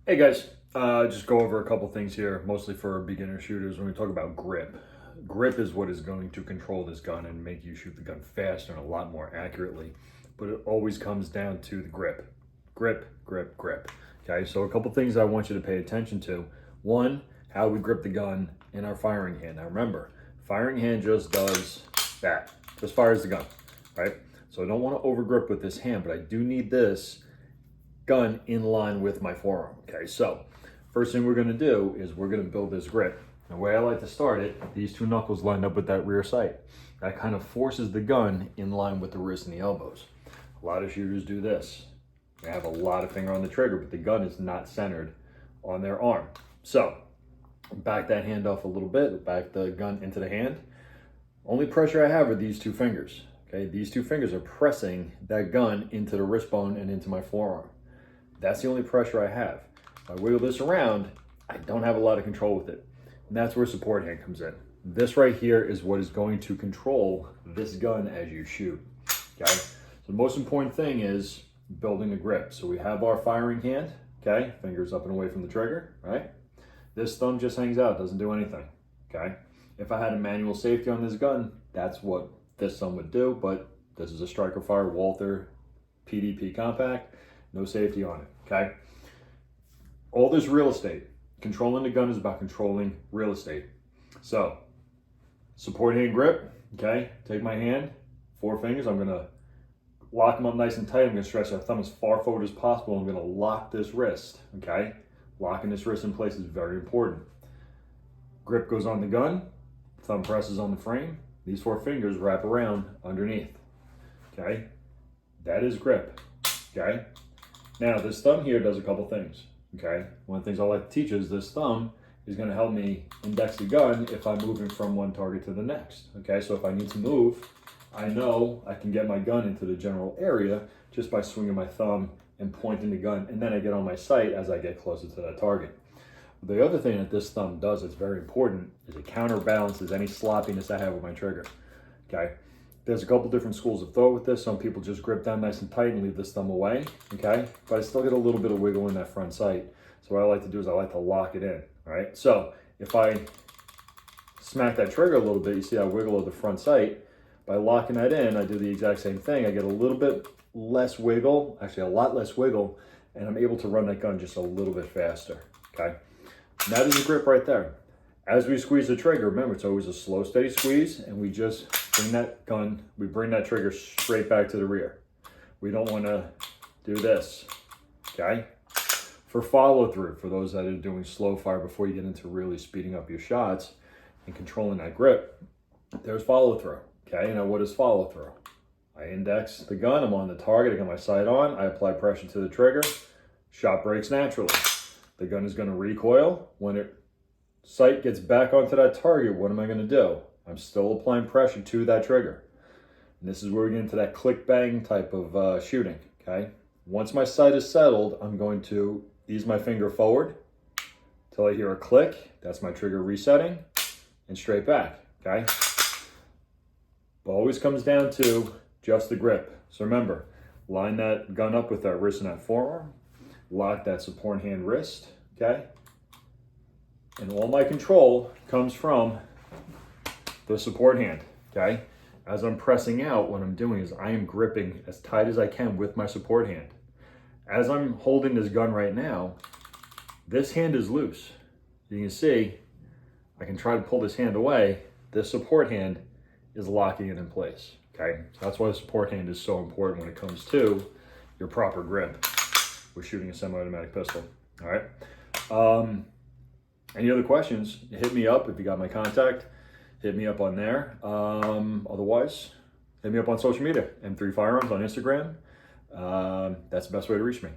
Hey guys, just go over a couple things here, mostly for beginner shooters. When we talk about grip, grip is what is going to control this gun and make you shoot the gun faster and a lot more accurately. But it always comes down to the grip. Grip, grip, grip. Okay, so a couple things I want you to pay attention to. One, how we grip the gun in our firing hand. Now remember, firing hand just does that, just fires the gun, right? So I don't want to over grip with this hand, but I do need this gun in line with my forearm. Okay, so first thing we're going to do is we're going to build this grip. The way I like to start it, these two knuckles lined up with that rear sight. That kind of forces the gun in line with the wrist and the elbows. A lot of shooters do this. They have a lot of finger on the trigger, but the gun is not centered on their arm. So back that hand off a little bit, back the gun into the hand. Only pressure I have are these two fingers. Okay, these two fingers are pressing that gun into the wrist bone and into my forearm. That's the only pressure I have. If I wiggle this around, I don't have a lot of control with it. And that's where support hand comes in. This right here is what is going to control this gun as you shoot. Okay? So the most important thing is building a grip. So we have our firing hand, okay? Fingers up and away from the trigger, right? This thumb just hangs out, doesn't do anything, okay? If I had a manual safety on this gun, that's what this thumb would do, but this is a Striker Fire Walther PDP Compact. No safety on it, okay? All this real estate. Controlling the gun is about controlling real estate. So, support hand grip, okay? Take my hand, 4 fingers. I'm gonna lock them up nice and tight. I'm gonna stretch that thumb as far forward as possible. I'm gonna lock this wrist, okay? Locking this wrist in place is very important. Grip goes on the gun, thumb presses on the frame. These 4 fingers wrap around underneath, okay? That is grip, okay? Now, this thumb here does a couple things, okay? One of the things I like to teach is this thumb is gonna help me index the gun if I'm moving from one target to the next, okay? So if I need to move, I know I can get my gun into the general area just by swinging my thumb and pointing the gun, and then I get on my sight as I get closer to that target. The other thing that this thumb does that's very important is it counterbalances any sloppiness I have with my trigger, okay? There's a couple different schools of thought with this. Some people just grip down nice and tight and leave this thumb away, okay? But I still get a little bit of wiggle in that front sight. So what I like to do is I like to lock it in, all right? So if I smack that trigger a little bit, you see that wiggle of the front sight. By locking that in, I do the exact same thing. I get a little bit less wiggle, actually a lot less wiggle, and I'm able to run that gun just a little bit faster, okay? And that is a grip right there. As we squeeze the trigger, remember, it's always a slow, steady squeeze, and we just bring that gun, we bring that trigger straight back to the rear. We don't want to do this, okay? For follow through, for those that are doing slow fire before you get into really speeding up your shots and controlling that grip, there's follow through, okay? Now, what is follow through? I index the gun, I'm on the target, I got my sight on, I apply pressure to the trigger, shot breaks naturally. The gun is going to recoil. When it sight gets back onto that target, what am I going to do? I'm still applying pressure to that trigger. And this is where we get into that click bang type of shooting, okay? Once my sight is settled, I'm going to ease my finger forward till I hear a click. That's my trigger resetting, and straight back, okay? But always comes down to just the grip. So remember, line that gun up with that wrist and that forearm, lock that support hand wrist, okay? And all my control comes from the support hand, okay? As I'm pressing out, what I'm doing is I am gripping as tight as I can with my support hand. As I'm holding this gun right now, this hand is loose. You can see, I can try to pull this hand away. This support hand is locking it in place, okay? So that's why the support hand is so important when it comes to your proper grip with shooting a semi-automatic pistol, all right? Any other questions, hit me up if you got my contact. Hit me up on there. Otherwise, hit me up on social media, M3 Firearms on Instagram. That's the best way to reach me.